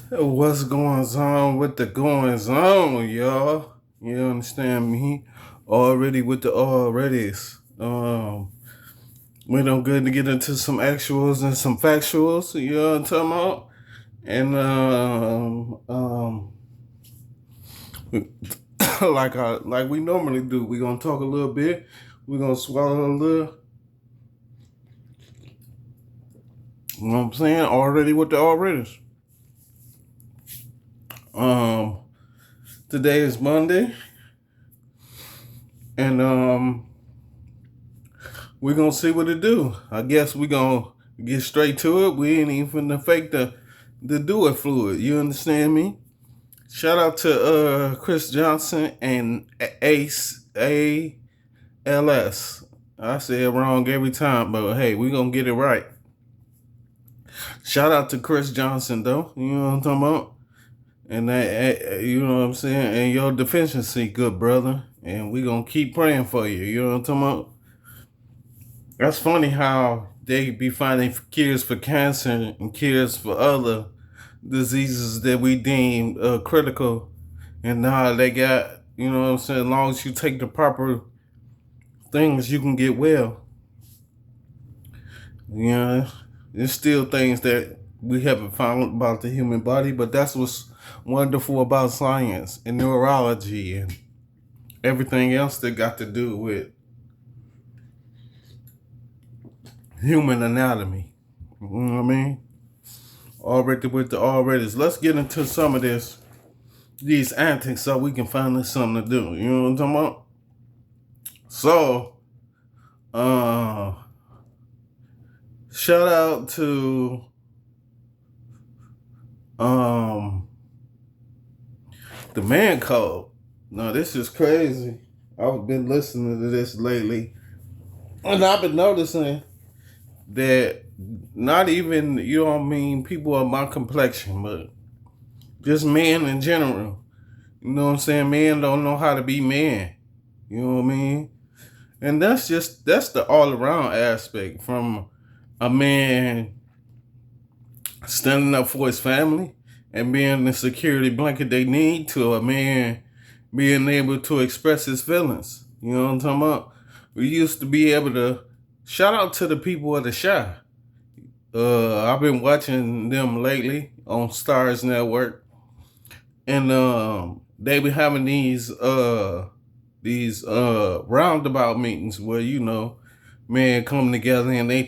What's going on with the goings on, y'all? You understand me? Already with the alreadys. We don't good to get into some actuals and some factuals, you know what I'm talking about? And like we normally do, we're gonna talk a little bit, we're gonna swallow a little, you know what I'm saying? Already with the alreadys. Um Today is Monday, and we're gonna see what it do. I guess we're gonna get straight to it. We ain't even finna fake the do it fluid. You understand me? Shout out to Chris Johnson and ALS. I say it wrong every time, but hey, we gonna get it right. Shout out to Chris Johnson though. You know what I'm talking about? And that, you know what I'm saying? And your deficiency, good brother. And we gonna keep praying for you. You know what I'm talking about? That's funny how they be finding cures for cancer and cures for other diseases that we deem critical, and now they got, you know what I'm saying, as long as you take the proper things, you can get well. You know, there's still things that we haven't found about the human body, but that's what's wonderful about science and neurology and everything else that got to do with human anatomy. You know what I mean? Already with the already. Let's get into some of these antics so we can find us something to do. You know what I'm talking about? So, uh, shout out to um the man code. Now this is crazy. I've been listening to this lately, and I've been noticing that not even, you know what I mean, people of my complexion, but just men in general. You know what I'm saying? Men don't know how to be men. You know what I mean? And that's the all around aspect, from a man standing up for his family and being the security blanket they need, to a man being able to express his feelings. You know what I'm talking about? We used to be able to shout out to the people of the Shy. I've been watching them lately on Stars Network, and they be having these roundabout meetings where, you know, men come together and they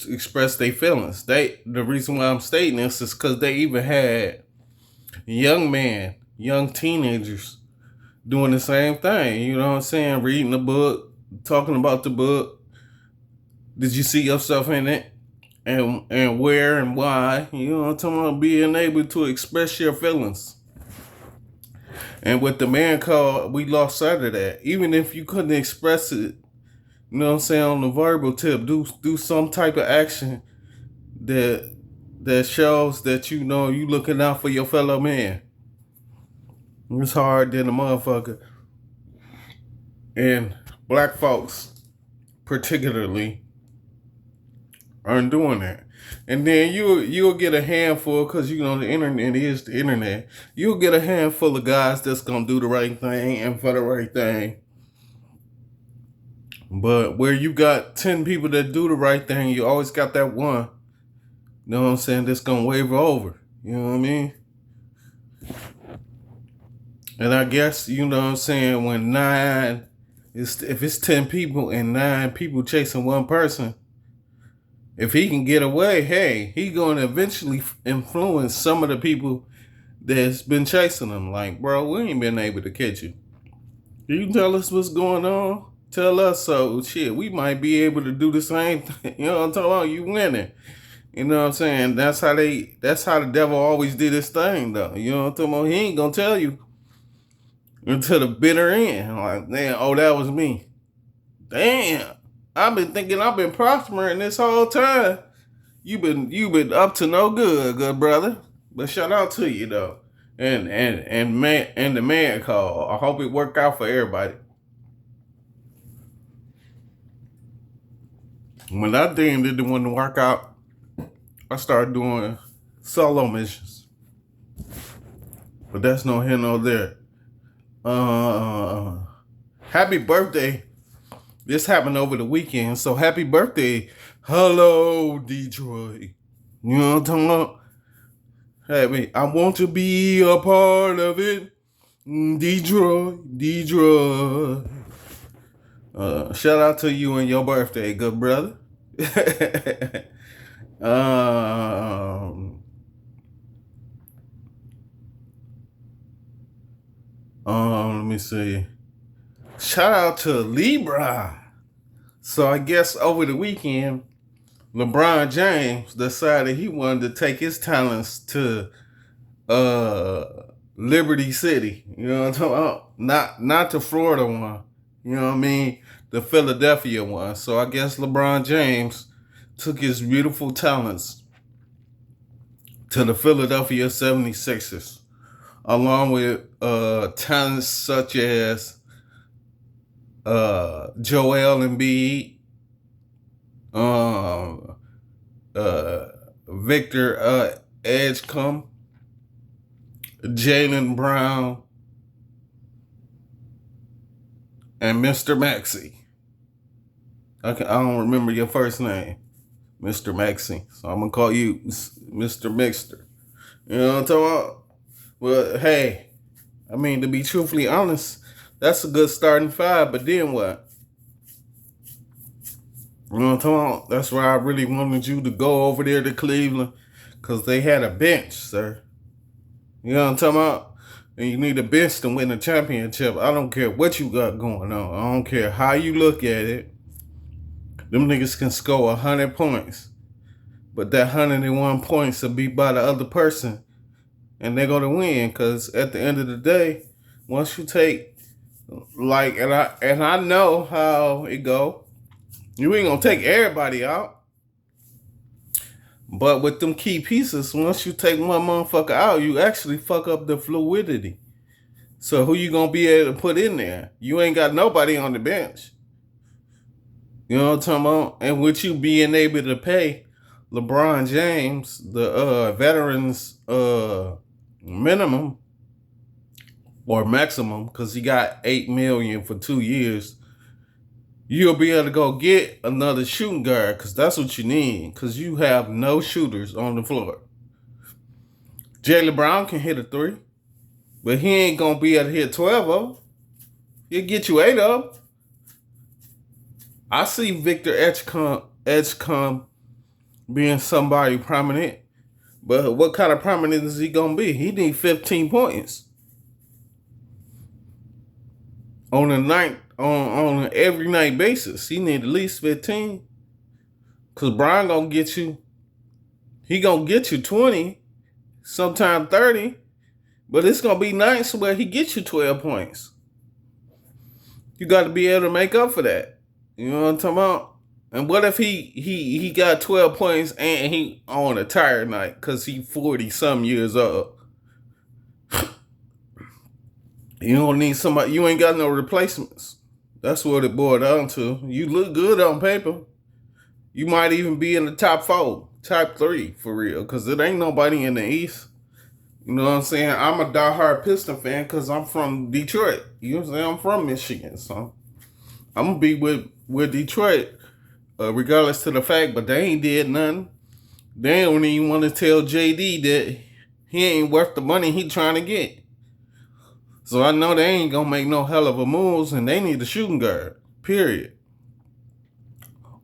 express their feelings. The reason why I'm stating this is because they even had young teenagers doing the same thing. You know what I'm saying? Reading the book, talking about the book. Did you see yourself in it? And where and why? You know what I'm talking about? Being able to express your feelings. And with the man called, we lost sight of that. Even if you couldn't express it, you know what I'm saying, on the verbal tip, do some type of action that shows that, you know, you looking out for your fellow man. It's hard than a motherfucker. And black folks particularly aren't doing that. And then you'll get a handful, because, you know, the internet is the internet. You'll get a handful of guys that's gonna do the right thing and for the right thing. But where you got 10 people that do the right thing, you always got that one, you know what I'm saying, that's gonna waver over. You know what I mean? And I guess, you know what I'm saying, when if it's 10 people and 9 people chasing one person, if he can get away, hey, he gonna eventually influence some of the people that's been chasing him. Like, bro, we ain't been able to catch you. You tell us what's going on. Tell us, so shit, we might be able to do the same thing. You know what I'm talking about? You winning. You know what I'm saying? That's how the devil always did his thing, though. You know what I'm talking about? He ain't gonna tell you until the bitter end. Like, damn, oh, that was me. Damn. I've been thinking I've been prospering this whole time. You been up to no good brother. But shout out to you though. And the man call. I hope it worked out for everybody. When I deemed it didn't want to work out, I started doing solo missions. But that's no here nor there. Happy birthday. This happened over the weekend. So happy birthday. Hello, Detroit. You know what I'm talking about? Happy. I want to be a part of it. Detroit. Detroit. Shout out to you and your birthday, good brother. Let me see. Shout out to Libra. So I guess over the weekend, LeBron James decided he wanted to take his talents to Liberty City. You know what I'm talking about? Not the Florida one. You know what I mean? The Philadelphia one. So I guess LeBron James took his beautiful talents to the Philadelphia 76ers, along with talents such as Joel Embiid, Victor Edgecombe, Jaylen Brown, and Mr. Maxey. I don't remember your first name, Mr. Maxey, so I'm gonna call you Mr. Mixter. You know what I'm talking about? Well, hey, I mean, to be truthfully honest, that's a good starting five, but then what? You know what I'm talking about? That's why I really wanted you to go over there to Cleveland, because they had a bench, sir. You know what I'm talking about? And you need a bench to win a championship. I don't care what you got going on. I don't care how you look at it. Them niggas can score 100 points. But that 101 points will be by the other person. And they're going to win. Because at the end of the day, once you take, like, and I know how it go. You ain't going to take everybody out. But with them key pieces, once you take one motherfucker out, you actually fuck up the fluidity. So who you going to be able to put in there? You ain't got nobody on the bench. You know what I'm talking about? And with you being able to pay LeBron James, the veterans minimum or maximum, because he got $8 million for 2 years, you'll be able to go get another shooting guard, because that's what you need, because you have no shooters on the floor. Jaylen Brown can hit a 3, but he ain't going to be able to hit 12 of them. He'll get you 8 of them. I see Victor Edgecombe being somebody prominent, but what kind of prominent is he going to be? He needs 15 points on a night, on an every night basis. He need at least 15, because Brian gonna get you. He gonna get you 20, sometime 30, but it's gonna be nights where he gets you 12 points. You got to be able to make up for that. You know what I'm talking about? And what if he got 12 points and he on a tired night because he 40 some years old? You don't need somebody. You ain't got no replacements. That's what it boiled down to. You look good on paper. You might even be in the top 4, top 3 for real, because it ain't nobody in the East. You know what I'm saying? I'm a diehard Piston fan because I'm from Detroit. You know what I'm saying? I'm from Michigan, so I'm gonna be with Detroit, regardless to the fact. But they ain't did nothing. They don't even want to tell JD that he ain't worth the money he trying to get. So I know they ain't gonna make no hell of a moves, and they need a shooting guard. Period.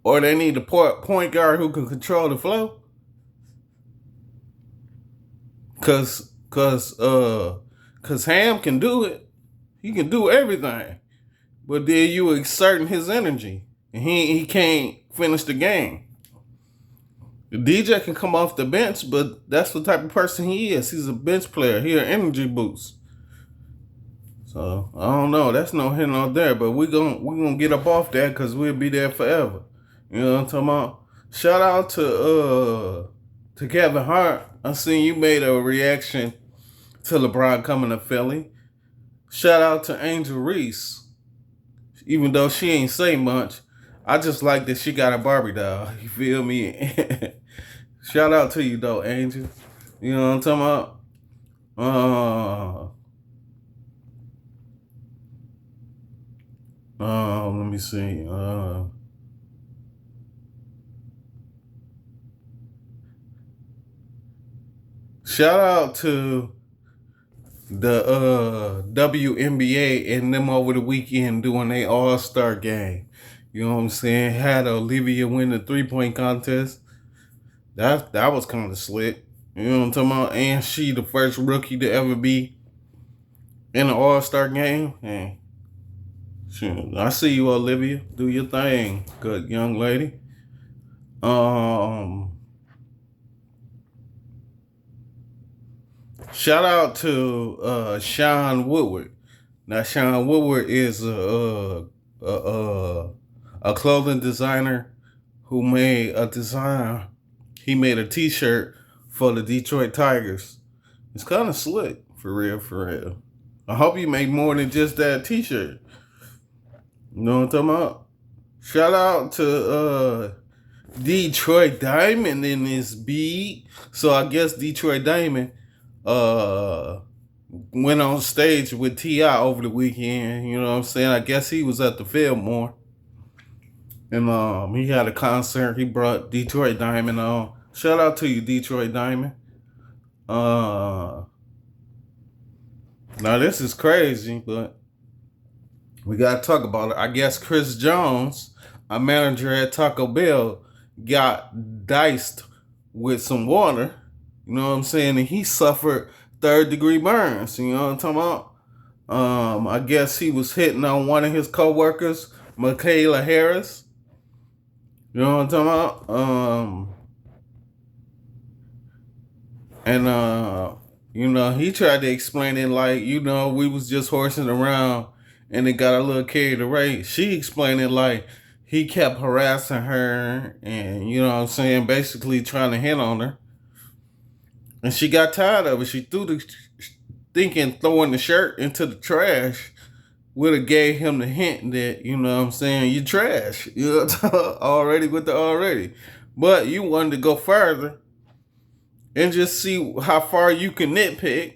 Or they need a point guard who can control the flow. Cause Ham can do it. He can do everything. But then you exerting his energy, and he can't finish the game. The DJ can come off the bench, but that's the type of person he is. He's a bench player. He an energy boost. So I don't know. That's no here nor there. But we're gonna get up off that because we'll be there forever. You know what I'm talking about? Shout out to Kevin Hart. I seen you made a reaction to LeBron coming to Philly. Shout out to Angel Reese. Even though she ain't say much, I just like that she got a Barbie doll. You feel me? Shout out to you though, Angel. You know what I'm talking about? Uh, let me see. Shout out to the WNBA and them over the weekend doing their All-Star game. You know what I'm saying? Had Olivia win the 3-point contest. That was kind of slick. You know what I'm talking about? And she the first rookie to ever be in an All-Star game. And shoot, I see you, Olivia. Do your thing, good young lady. Shout out to Sean Woodward. Now, Sean Woodward is a clothing designer who made a design. He made a T-shirt for the Detroit Tigers. It's kind of slick, for real, for real. I hope you make more than just that T-shirt. You know what I'm talking about? Shout out to Detroit Diamond in this beat. So I guess Detroit Diamond went on stage with T.I. over the weekend. You know what I'm saying? I guess he was at the Fillmore. And he had a concert. He brought Detroit Diamond on. Shout out to you, Detroit Diamond. Now this is crazy, but we gotta talk about it. I guess Chris Jones, a manager at Taco Bell, got diced with some water. You know what I'm saying? And he suffered 3rd-degree burns. You know what I'm talking about? I guess he was hitting on one of his coworkers, Michaela Harris. You know what I'm talking about? He tried to explain it like, we was just horsing around and it got a little carried away. She explained it like he kept harassing her and, you know what I'm saying, basically trying to hit on her. And she got tired of it. She throwing the shirt into the trash would have gave him the hint that, you know what I'm saying, you trash. You know, already with the already. But you wanted to go further and just see how far you can nitpick.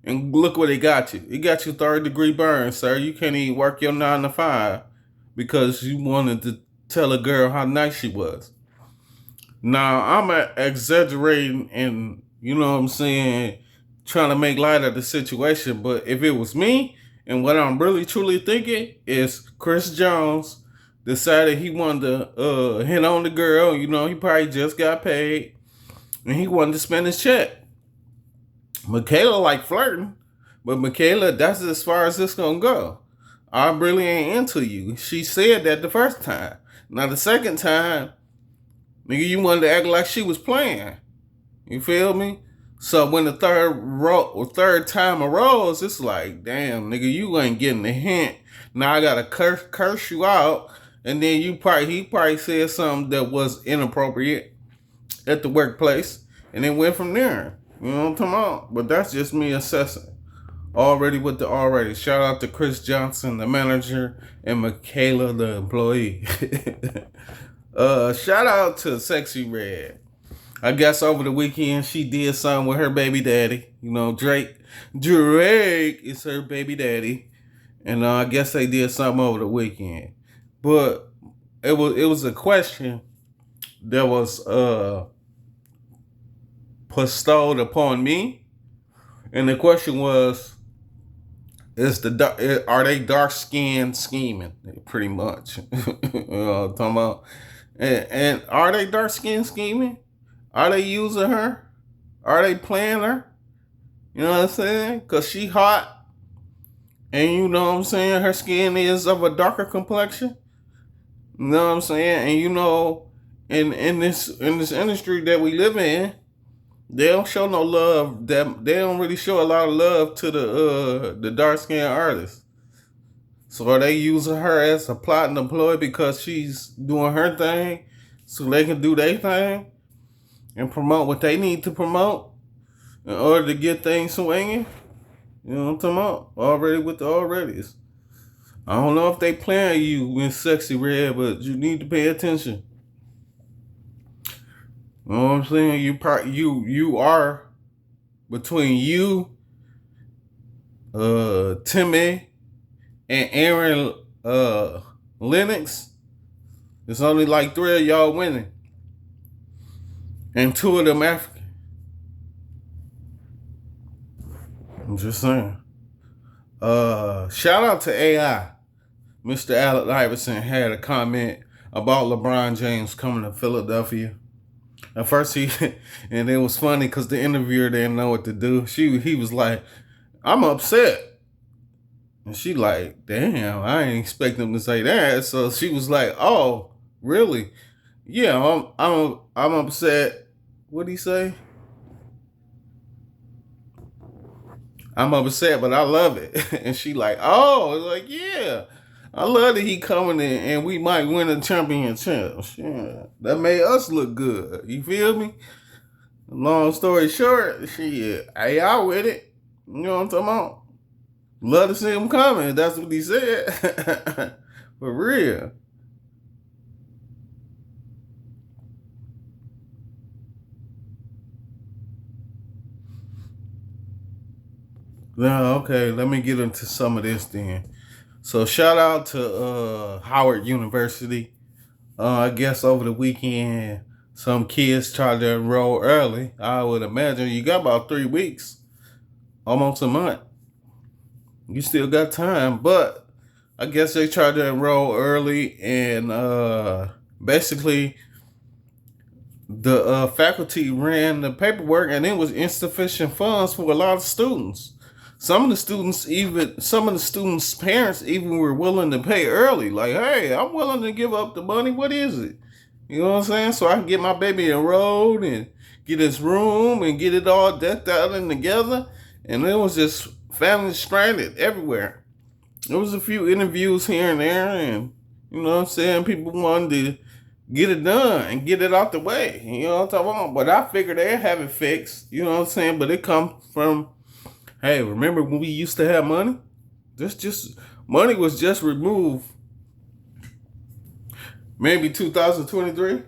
And look what it got you. It got you 3rd-degree burn, sir. You can't even work your 9 to 5 because you wanted to tell a girl how nice she was. Now, I'm exaggerating and, you know what I'm saying, trying to make light of the situation. But if it was me, and what I'm really truly thinking is Chris Jones decided he wanted to hit on the girl. You know, he probably just got paid. And he wanted to spend his check. Michaela like flirting, but Michaela, that's as far as it's gonna go. I really ain't into you. She said that the first time. Now the second time, nigga, you wanted to act like she was playing. You feel me? So when the third time arose, it's like, damn, nigga, you ain't getting the hint. Now I gotta curse you out, and then he probably said something that was inappropriate at the workplace, and then went from there. You know what I'm talking about? But that's just me assessing. Already with the already. Shout out to Chris Johnson, the manager, and Michaela, the employee. Shout out to Sexy Red. I guess over the weekend she did something with her baby daddy. You know, Drake is her baby daddy. And I guess they did something over the weekend. But it was a question that was bestowed upon me, and the question was, are they dark skinned scheming? Pretty much. You know what I'm talking about? And are they dark skinned scheming? Are they using her? Are they playing her? You know what I'm saying? Because she hot, and you know what I'm saying, her skin is of a darker complexion. You know what I'm saying? And you know, in this industry that we live in, they don't show no love. They don't really show a lot of love to the dark skinned artists. So are they using her as a plot and a ploy because she's doing her thing, so they can do their thing and promote what they need to promote in order to get things swinging? You know what I'm talking about? Already with the alreadys. I don't know if they playing you in Sexy Red, but you need to pay attention. You know what I'm saying? You are between you Timmy and Aaron Lennox. It's only like 3 of y'all winning. And 2 of them African. I'm just saying. Shout out to AI. Mr. Allen Iverson had a comment about LeBron James coming to Philadelphia. At first and it was funny because the interviewer didn't know what to do. He was like, I'm upset. And she like, damn, I ain't expect him to say that. So she was like, oh, really? Yeah, I'm upset. What'd he say? I'm upset, but I love it. And she like, oh, like, yeah. I love that he coming in and we might win a championship. Yeah, that made us look good. You feel me? Long story short, shit, hey, I with it. You know what I'm talking about? Love to see him coming. That's what he said. For real. Now, okay, let me get into some of this then. So shout out to Howard University. I guess over the weekend, some kids tried to enroll early. I would imagine you got about 3 weeks, almost a month. You still got time, but I guess they tried to enroll early, and basically the faculty ran the paperwork, and it was insufficient funds for a lot of students. Some of the students' parents even were willing to pay early. Like, hey, I'm willing to give up the money. What is it? You know what I'm saying? So I can get my baby enrolled and get his room and get it all decked out and together. And it was just families stranded everywhere. There was a few interviews here and there, and you know what I'm saying? People wanted to get it done and get it out the way. You know what I'm talking about? But I figured they'd have it fixed. You know what I'm saying? But it comes from, hey, remember when we used to have money? Money was just removed. Maybe 2023.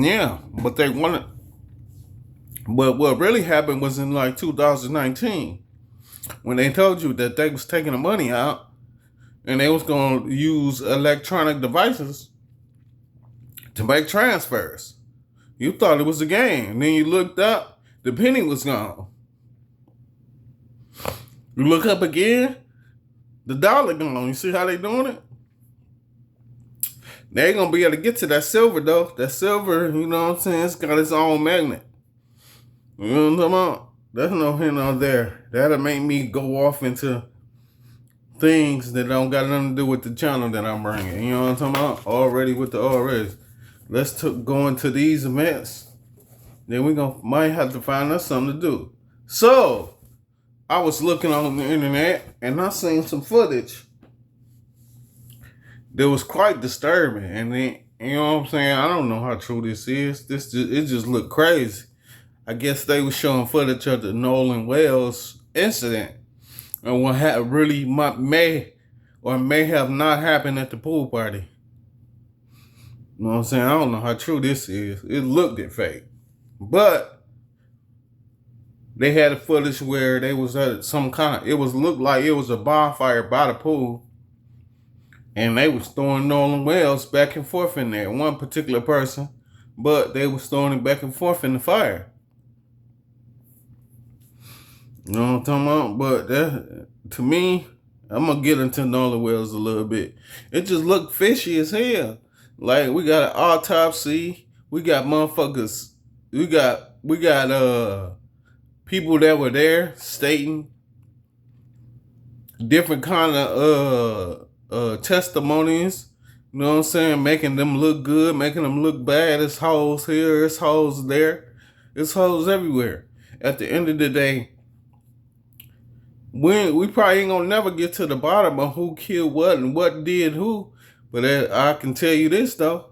Yeah, but they wanted. But what really happened was in like 2019 when they told you that they was taking the money out and they was going to use electronic devices to make transfers. You thought it was a game. And then you looked up, the penny was gone. You look up again, the dollar gone. You see how they doing it? They ain't going to be able to get to that silver, though. That silver, you know what I'm saying, it's got its own magnet. You know what I'm talking about? There's no hint out there. That'll make me go off into things that don't got nothing to do with the channel that I'm bringing. You know what I'm talking about? Already with the already. Let's go into these events. Then we might have to find us something to do. So, I was looking on the internet and I seen some footage that was quite disturbing. And then, you know what I'm saying? I don't know how true this is. It just looked crazy. I guess they were showing footage of the Nolan Wells incident and what really may have not happened at the pool party. You know what I'm saying? I don't know how true this is. It looked fake. But they had a footage where they was at looked like it was a bonfire by the pool. And they was throwing Nolan Wells back and forth in there. One particular person. But they was throwing it back and forth in the fire. You know what I'm talking about? But that, to me, I'm going to get into Nolan Wells a little bit. It just looked fishy as hell. Like, we got an autopsy. We got motherfuckers. We got people that were there stating different kind of testimonies. You know what I'm saying? Making them look good, making them look bad. It's holes here, it's holes there. It's holes everywhere. At the end of the day, we probably ain't gonna never get to the bottom of who killed what and what did who. But I can tell you this though,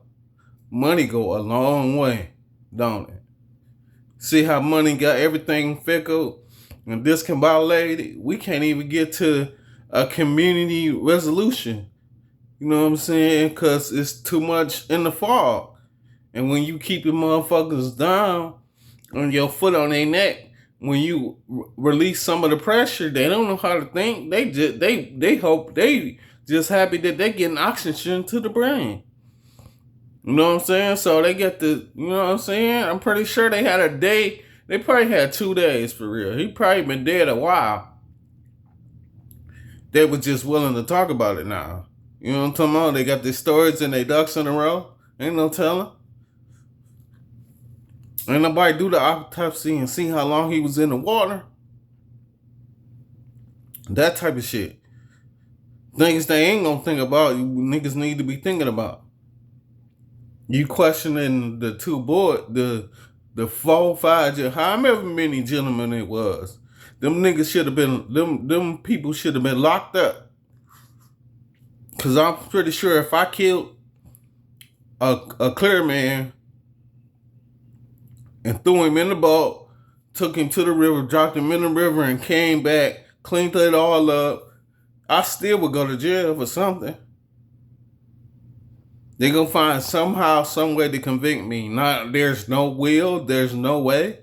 money go a long way, don't it? See how money got everything fickle and discombobulated? We can't even get to a community resolution. You know what I'm saying? Because it's too much in the fog. And when you keep your motherfuckers down, on your foot on their neck. When you release some of the pressure, they don't know how to think. They hope they just happy that they getting oxygen to the brain. You know what I'm saying? So they get the, you know what I'm saying? I'm pretty sure they had a day. They probably had 2 days for real. He probably been dead a while. They were just willing to talk about it now. You know what I'm talking about? They got their stories and they ducks in a row. Ain't no telling. Ain't nobody do the autopsy and see how long he was in the water. That type of shit. Things they ain't gonna think about, you niggas need to be thinking about. You questioning the 2 boys, the 4, 5, however many gentlemen it was. Them niggas should have been, them people should have been locked up. Cause I'm pretty sure if I killed a clear man and threw him in the boat, took him to the river, dropped him in the river, and came back, cleaned it all up, I still would go to jail for something. They gonna find somehow, some way to convict me. There's no will, there's no way.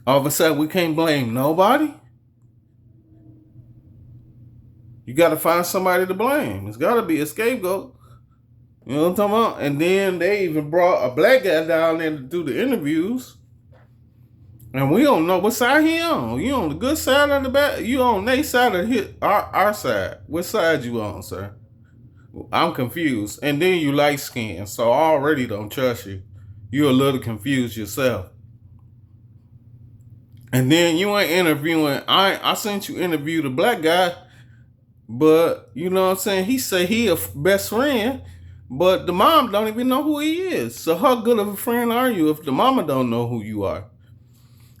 All of a sudden, we can't blame nobody. You gotta find somebody to blame. It's gotta be a scapegoat. You know what I'm talking about? And then they even brought a black guy down there to do the interviews. And we don't know what side he on. You on the good side or the bad? You on their side or our side? What side you on, sir? I'm confused. And then you light skinned, so I already don't trust you. You're a little confused yourself. And then you ain't interviewing. I sent you interview the black guy, but you know what I'm saying? He say he a best friend. But the mom don't even know who he is. So how good of a friend are you if the mama don't know who you are?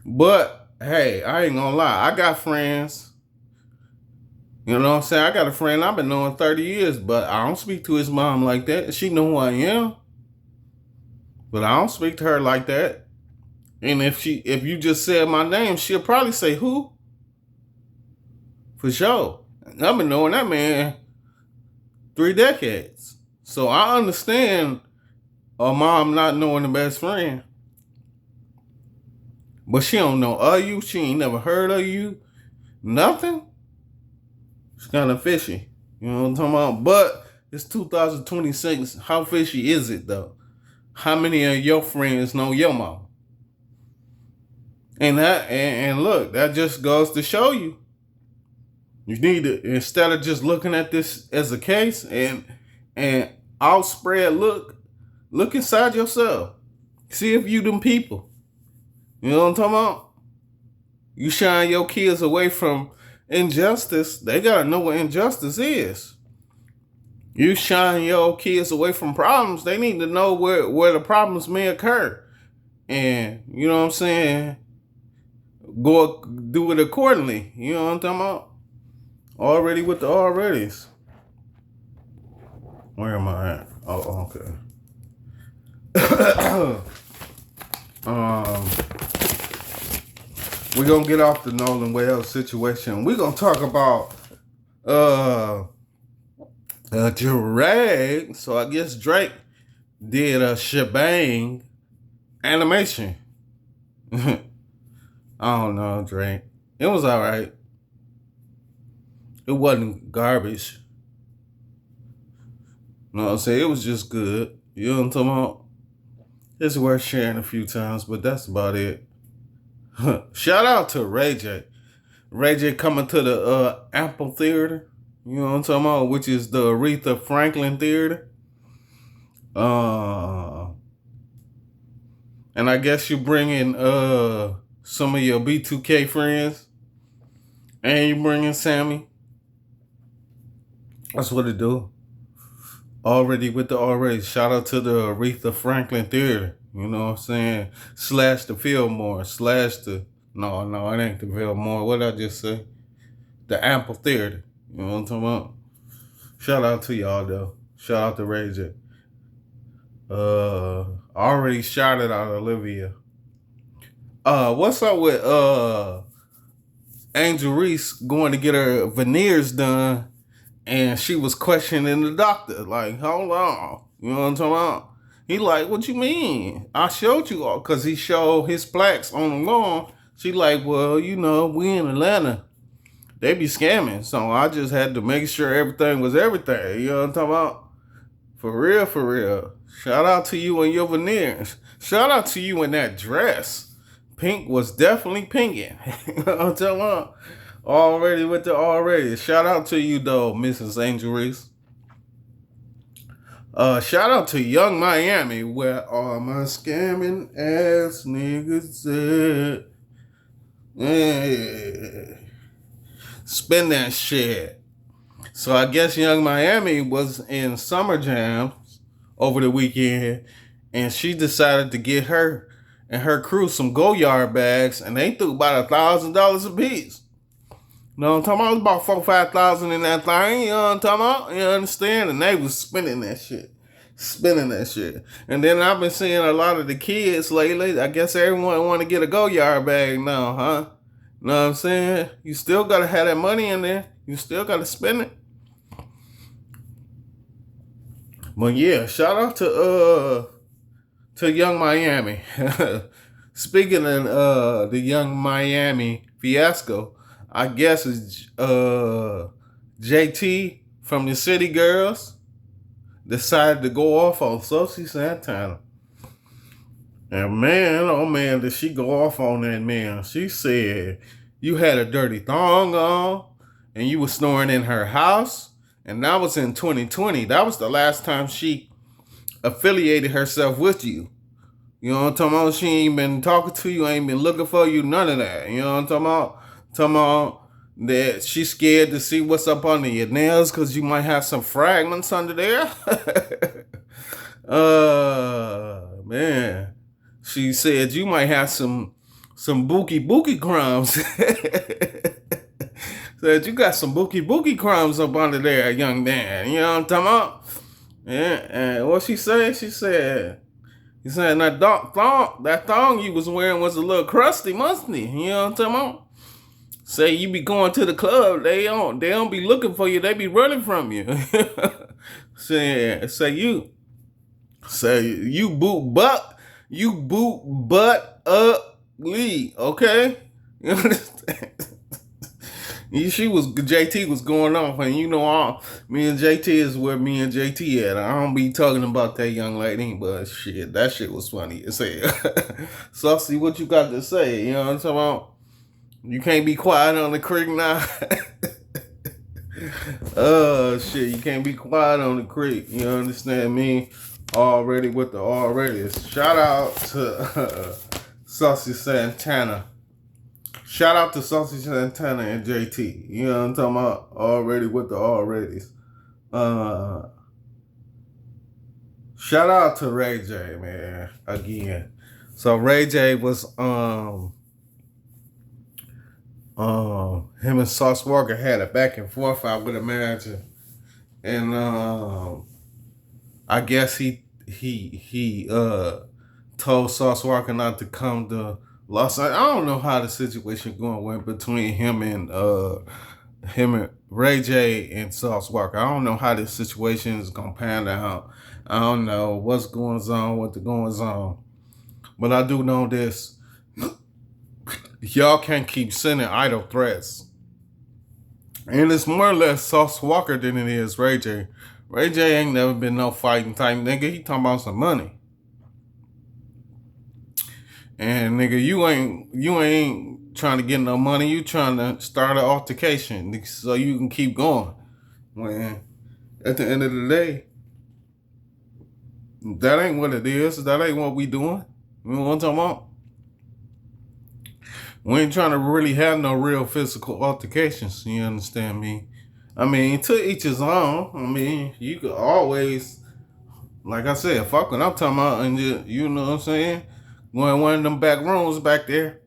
But, hey, I ain't gonna lie. I got friends. You know what I'm saying? I got a friend I've been knowing 30 years, but I don't speak to his mom like that. She know who I am. But I don't speak to her like that. And if you just said my name, she'll probably say who? For sure. I've been knowing that man 3 decades. So I understand a mom not knowing the best friend. But she don't know of you. She ain't never heard of you. Nothing. It's kind of fishy. You know what I'm talking about? But it's 2026. How fishy is it, though? How many of your friends know your mom? And look, that just goes to show you. You need to, instead of just looking at this as a case and outspread look inside yourself. See if you them people. You know what I'm talking about? You shine your kids away from injustice. They gotta know what injustice is. You shine your kids away from problems. They need to know where the problems may occur. And you know what I'm saying? Go do it accordingly. You know what I'm talking about? Already with the alreadys. Where am I at? Oh, okay. We're gonna get off the Nolan Wells situation. We're gonna talk about Drake. So I guess Drake did a shebang animation. I don't know, Drake. It was alright. It wasn't garbage. You know what I'm saying? It was just good. You know what I'm talking about? It's worth sharing a few times, but that's about it. Shout out to Ray J. Ray J coming to the Ample Theater. You know what I'm talking about? Which is the Aretha Franklin Theater. And I guess you bring in some of your B2K friends. And you bring in Sammy. That's what it do. Already with the already. Shout out to the Aretha Franklin Theater. You know what I'm saying? Slash the Fillmore. Slash the... No, it ain't the Fillmore. What did I just say? The Ample Theater. You know what I'm talking about? Shout out to y'all, though. Shout out to Ray J. I already shouted out Olivia. What's up with Angel Reese going to get her veneers done? And she was questioning the doctor. Like, hold on. You know what I'm talking about? He like, what you mean? I showed you all, because he showed his plaques on the lawn. She like, well, you know, we in Atlanta. They be scamming. So I just had to make sure everything was everything. You know what I'm talking about? For real, for real. Shout out to you and your veneers. Shout out to you in that dress. Pink was definitely pinking. You know what I'm talking about? Already with the already. Shout out to you though, Mrs. Angel Reese. Shout out to Young Miami, where all my scamming ass niggas at. Yeah. Spin that shit. So I guess Young Miami was in Summer Jams over the weekend, and she decided to get her and her crew some Goyard bags, and they threw about $1,000 a piece. You know what I'm talking about? It was about 4,000-5,000 in that thing. You know what I'm talking about? You understand? And they was spinning that shit. Spinning that shit. And then I've been seeing a lot of the kids lately. I guess everyone want to get a Goyard bag now, huh? You know what I'm saying? You still got to have that money in there. You still got to spend it. But yeah, shout out to Young Miami. Speaking of the Young Miami fiasco, I guess it's JT from the City Girls decided to go off on Saucy Santana. And man, oh man, did she go off on that man. She said, you had a dirty thong on and you were snoring in her house. And that was in 2020. That was the last time she affiliated herself with you. You know what I'm talking about? She ain't been talking to you, ain't been looking for you, none of that. You know what I'm talking about? Talking about that she's scared to see what's up under your nails because you might have some fragments under there. Man. She said you might have some bookie crumbs. Said you got some bookie crumbs up under there, young man. You know what I'm talking about? Yeah, and what she said? She said that thong you was wearing was a little crusty, musty. You know what I'm talking about? Say you be going to the club, they don't be looking for you, they be running from you. Say you boot butt ugly, okay? You understand? JT was going off, and you know, me and JT is where me and JT at. I don't be talking about that young lady, but shit, that shit was funny as hell. Saucy, what you got to say? You know what I'm talking about? You can't be quiet on the creek now. Oh shit, you can't be quiet on the creek. You understand me? Already with the already. Shout out to Saucy Santana. Shout out to Saucy Santana and JT. You know what I'm talking about? Already with the alreadys. Shout out to Ray J, man. Again. So Ray J was him and Sauce Walker had a back and forth, I would imagine. And I guess he told Sauce Walker not to come to Los Angeles. I don't know how the situation going went between him and Ray J and Sauce Walker. I don't know how this situation is gonna pan out. I don't know what's going on. But I do know this. Y'all can't keep sending idle threats. And it's more or less Sauce Walker than it is Ray J. Ray J ain't never been no fighting type nigga. He talking about some money. And nigga, you ain't trying to get no money. You trying to start an altercation so you can keep going. When at the end of the day, that ain't what it is. That ain't what we doing. You know what I'm talking about? We ain't trying to really have no real physical altercations. You understand me? I mean, to each his own. I mean, you could always, like I said, fuck what I'm talking about, and you know what I'm saying? Going in one of them back rooms back there.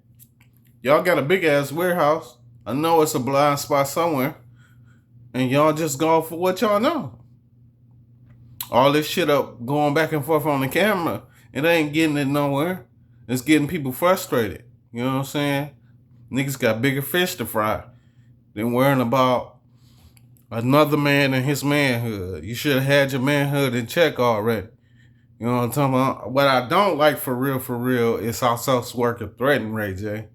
Y'all got a big ass warehouse. I know it's a blind spot somewhere. And y'all just go for what y'all know. All this shit up going back and forth on the camera, it ain't getting it nowhere. It's getting people frustrated. You know what I'm saying? Niggas got bigger fish to fry than worrying about another man and his manhood. You should have had your manhood in check already. You know what I'm talking about? What I don't like for real, is also working threatening Ray J.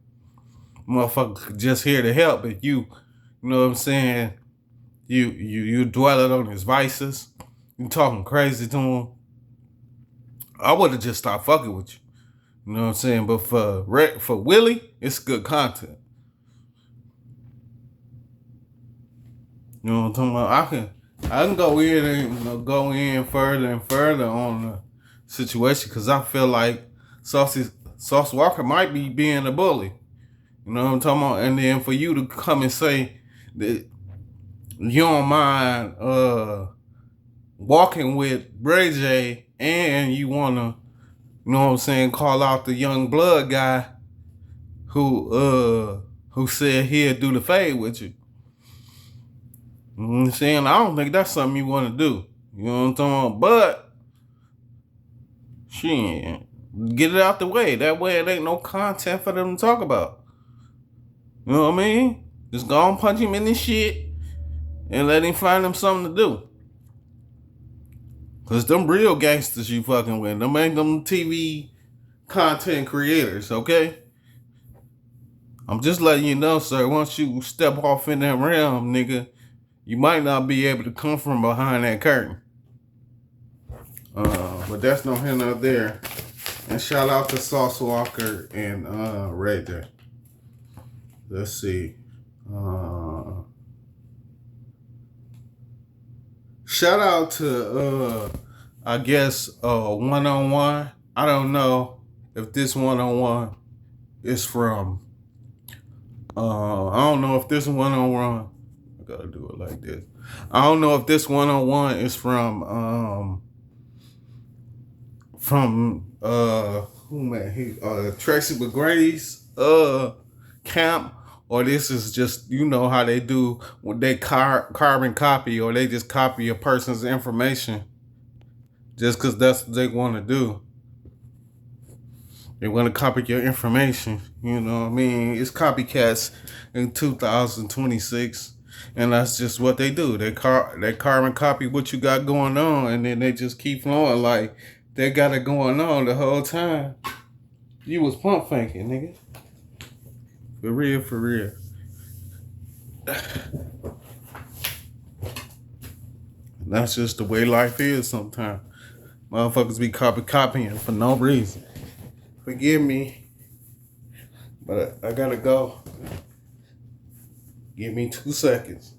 Motherfucker just here to help, but you know what I'm saying? You dwelling on his vices. You talking crazy to him. I would have just stopped fucking with you. You know what I'm saying? But for Willie, it's good content. You know what I'm talking about? I can go in and go in further and further on the situation because I feel like Sauce Walker might be being a bully. You know what I'm talking about? And then for you to come and say that you don't mind walking with Ray J and you wanna, you know what I'm saying, call out the young blood guy who said he'd do the fade with you. You know what I'm saying? I don't think that's something you wanna do. You know what I'm talking about? But shit, get it out the way. That way it ain't no content for them to talk about. You know what I mean? Just go and punch him in this shit and let him find him something to do. Cause them real gangsters you fucking with, them ain't them TV content creators, okay? I'm just letting you know, sir, once you step off in that realm, nigga, you might not be able to come from behind that curtain. But that's no here nor there. And shout out to Sauce Walker and Ray J. Let's see. Shout out to I guess one-on-one. I don't know if this one-on-one is from I don't know if this one-on-one, I gotta do it like this. I don't know if this one-on-one is from who man he Tracy McGrady's camp, or this is just, you know how they do when they carbon copy, or they just copy a person's information just because that's what they want to do. They want to copy your information. You know what I mean? It's copycats in 2026. And that's just what they do. They carbon copy what you got going on, and then they just keep flowing like they got it going on the whole time. You was pump faking, nigga. For real, for real. That's just the way life is sometimes. Motherfuckers be copying for no reason. Forgive me, but I gotta go. Give me 2 seconds.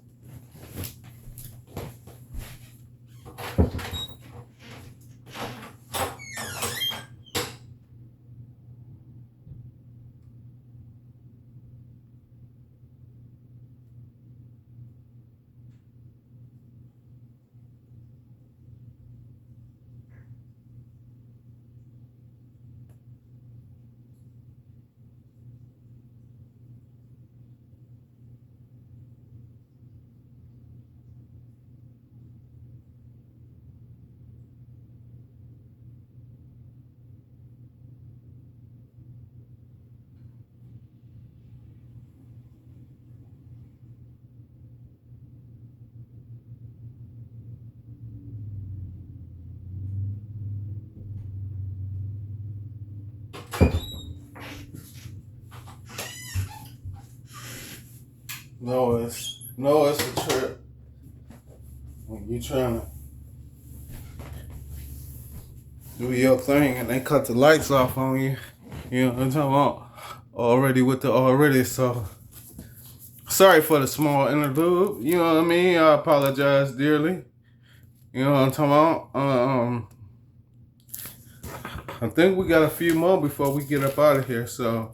No, it's a trip. When you trying to do your thing and they cut the lights off on you, you know what I'm talking about? Already, so sorry for the small interlude. You know what I mean? I apologize dearly. You know what I'm talking about? I think we got a few more before we get up out of here, so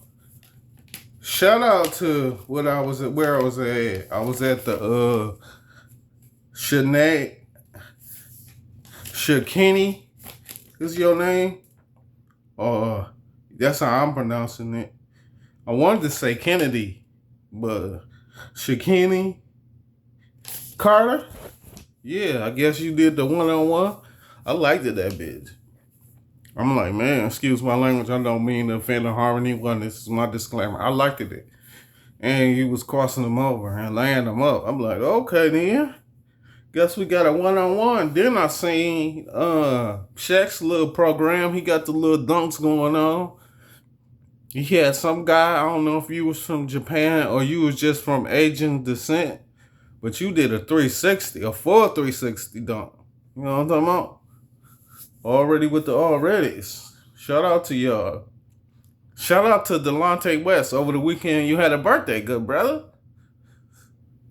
shout out to where I was at. I was at the Shakini is your name? That's how I'm pronouncing it. I wanted to say Kennedy, but Shakini Carter? Yeah, I guess you did the one-on-one. I liked it, that bitch. I'm like, man, excuse my language. I don't mean to offend or harm anyone. This is my disclaimer. I liked it. And he was crossing them over and laying them up. I'm like, okay then. Guess we got a one-on-one. Then I seen Shaq's little program. He got the little dunks going on. He had some guy, I don't know if you was from Japan or you was just from Asian descent, but you did a 360, a full 360 dunk. You know what I'm talking about? Already with the alreadies. Shout out to y'all. Shout out to Delonte West. Over the weekend, you had a birthday, good brother.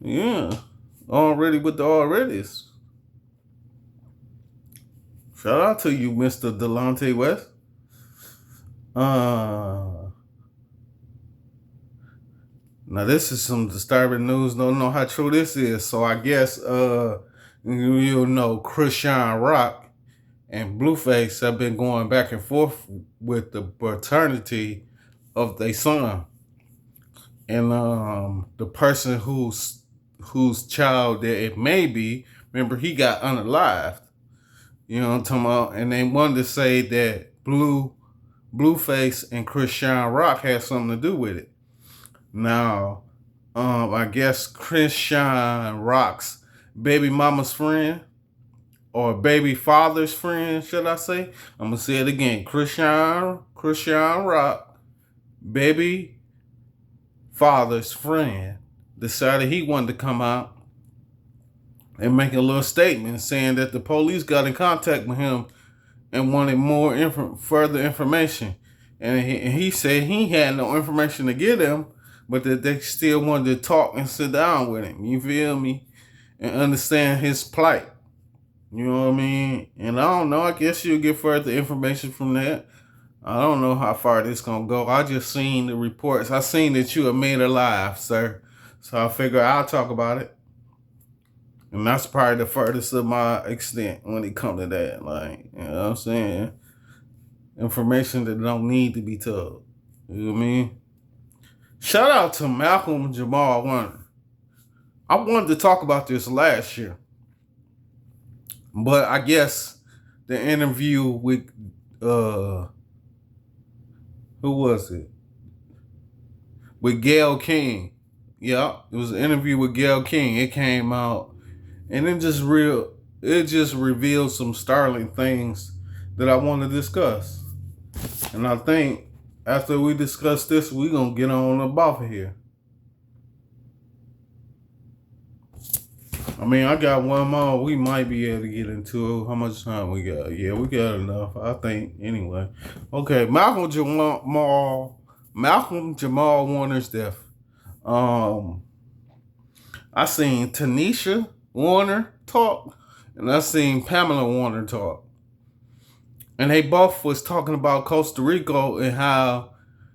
Yeah. Already with the alreadies. Shout out to you, Mr. Delonte West. Now this is some disturbing news. Don't know how true this is. So I guess you know Chrisean Rock and Blueface have been going back and forth with the paternity of their son. And the person whose child that it may be, remember he got unalived. You know what I'm talking about? And they wanted to say that Blueface and Chrisean Rock had something to do with it. Now, I guess Chrisean Rock's baby mama's friend, or baby father's friend, should I say? I'm gonna say it again. Chrisean Rock, baby father's friend, decided he wanted to come out and make a little statement saying that the police got in contact with him and wanted more further information. And he said he had no information to give them, but that they still wanted to talk and sit down with him. You feel me? And understand his plight. You know what I mean? And I don't know. I guess you'll get further information from that. I don't know how far this gonna go. I just seen the reports. I seen that you are made alive, sir. So I figure I'll talk about it. And that's probably the furthest of my extent when it comes to that. Like, you know what I'm saying? Information that don't need to be told. You know what I mean? Shout out to Malcolm Jamal Warner. I wanted to talk about this last year, but I guess the interview with who was it? With Gayle King. Yeah, it was an interview with Gayle King. It came out, and it just revealed some startling things that I want to discuss. And I think after we discuss this, we're going to get on up off of here. I mean, I got one more we might be able to get into. How much time we got? Yeah, we got enough, I think, anyway. Okay, Malcolm Jamal Warner's death. I seen Tanisha Warner talk, and I seen Pamela Warner talk. And they both was talking about Costa Rica and how,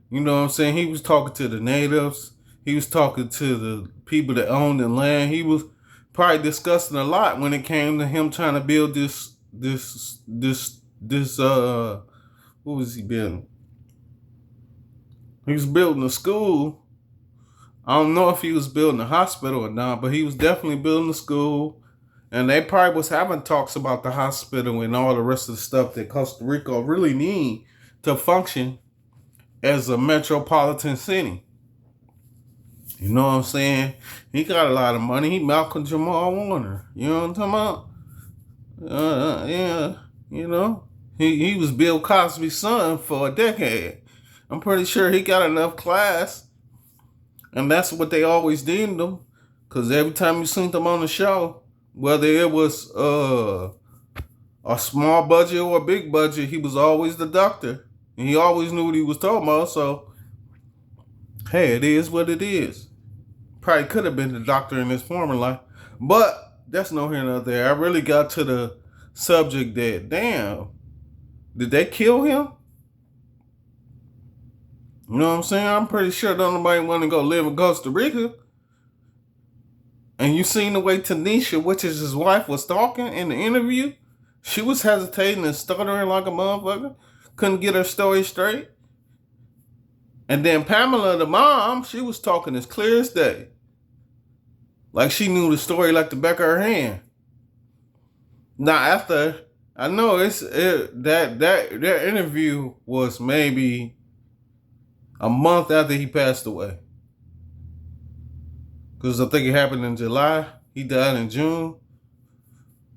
you know what I'm saying, he was talking to the natives. He was talking to the people that owned the land. He was probably discussing a lot when it came to him trying to build this what was he building? He was building a school. I don't know if he was building a hospital or not, but he was definitely building a school. And they probably was having talks about the hospital and all the rest of the stuff that Costa Rica really need to function as a metropolitan city. You know what I'm saying? He got a lot of money. He Malcolm Jamal Warner. You know what I'm talking about? Yeah, you know. He was Bill Cosby's son for a decade. I'm pretty sure he got enough class. And that's what they always deemed him. Because every time you seen them on the show, whether it was a small budget or a big budget, he was always the doctor. And he always knew what he was talking about. So, hey, it is what it is. Probably could have been the doctor in his former life. But that's no here nor there. I really got to the subject that, damn, did they kill him? You know what I'm saying? I'm pretty sure don't nobody want to go live in Costa Rica. And you seen the way Tanisha, which is his wife, was talking in the interview? She was hesitating and stuttering like a motherfucker. Couldn't get her story straight. And then Pamela, the mom, she was talking as clear as day. Like she knew the story like the back of her hand. Now after, I know that interview was maybe a month after he passed away. Because I think it happened in July. He died in June.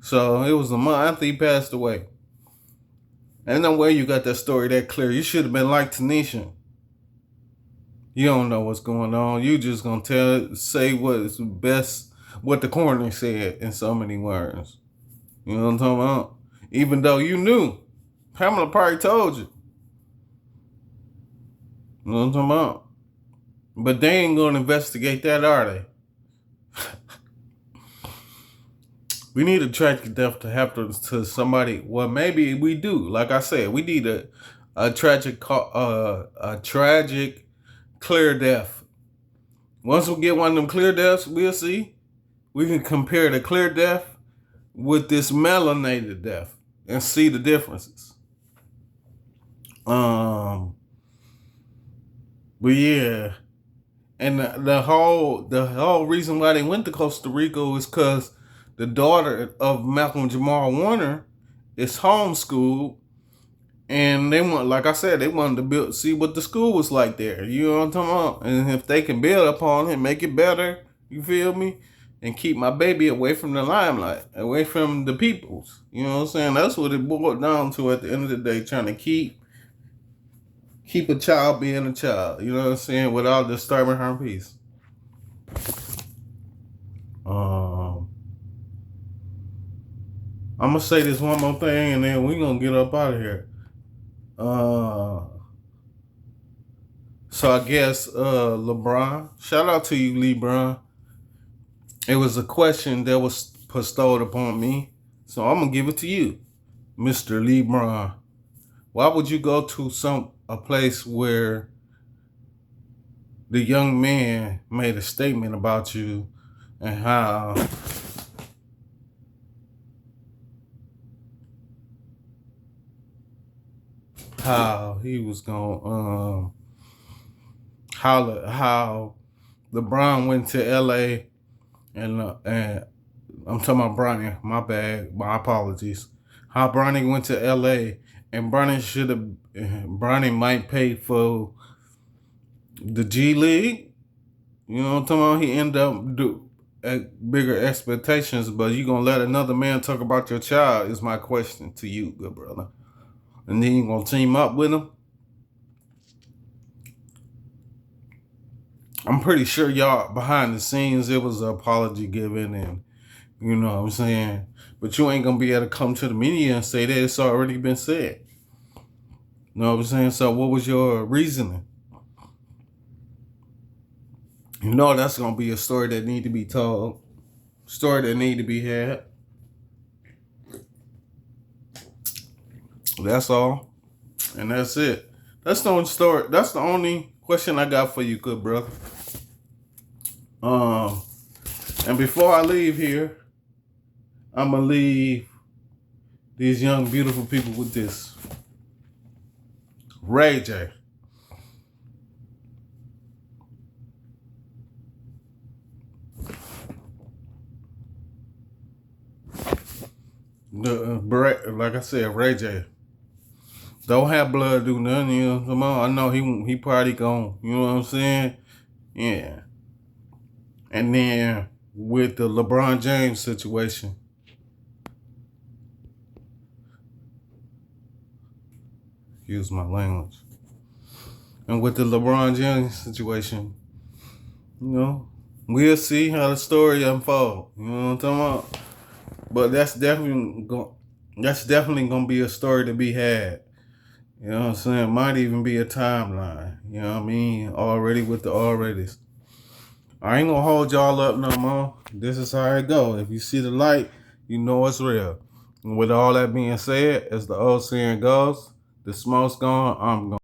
So it was a month after he passed away. Ain't no way you got that story that clear. You should have been like Tanisha. You don't know what's going on. You just gonna say what's best, what the coroner said in so many words. You know what I'm talking about? Even though you knew, Pamela probably told you. You know what I'm talking about? But they ain't gonna investigate that, are they? We need a tragic death to happen to somebody. Well, maybe we do. Like I said, we need a tragic clear death. Once we get one of them clear deaths, we'll see. We can compare the clear death with this melanated death and see the differences. But yeah, and the whole reason why they went to Costa Rica is because the daughter of Malcolm Jamal Warner is homeschooled, and they want, like I said, they wanted to see what the school was like there. You know what I'm talking about? And if they can build upon it, make it better. You feel me? And keep my baby away from the limelight, away from the peoples. You know what I'm saying? That's what it boiled down to at the end of the day, trying to keep a child being a child. You know what I'm saying? Without disturbing her peace. I'm gonna say this one more thing, and then we're gonna get up out of here. So I guess LeBron, shout out to you, LeBron. It was a question that was bestowed upon me, so I'm gonna give it to you, Mr. LeBron. Why would you go to a place where the young man made a statement about you and how he was gonna how LeBron went to LA and I'm talking about Bronny, my bad, my apologies. How Bronny went to LA and Bronny might pay for the G League. You know what I'm talking about? He ended up bigger expectations, but you gonna let another man talk about your child is my question to you, good brother. And then you gonna team up with him? I'm pretty sure y'all behind the scenes it was an apology given, and you know what I'm saying. But you ain't gonna be able to come to the media and say that it's already been said. You know what I'm saying? So what was your reasoning? You know that's gonna be a story that need to be told, story that need to be had. That's all, and that's it. That's the only story. That's the only question I got for you, good brother. And before I leave here, I'm gonna leave these young, beautiful people with this. Ray J. Like I said, Ray J. Don't have blood do nothing, you know. Come on, I know he probably gone. You know what I'm saying? Yeah. And then with the LeBron James situation, excuse my language. And with the LeBron James situation, you know, we'll see how the story unfolds. You know what I'm talking about? But that's definitely gonna be a story to be had. You know what I'm saying? Might even be a timeline. You know what I mean? Already with the alreadys. I ain't gonna hold y'all up no more. This is how it go. If you see the light, you know it's real. And with all that being said, as the old saying goes, the smoke's gone, I'm gone.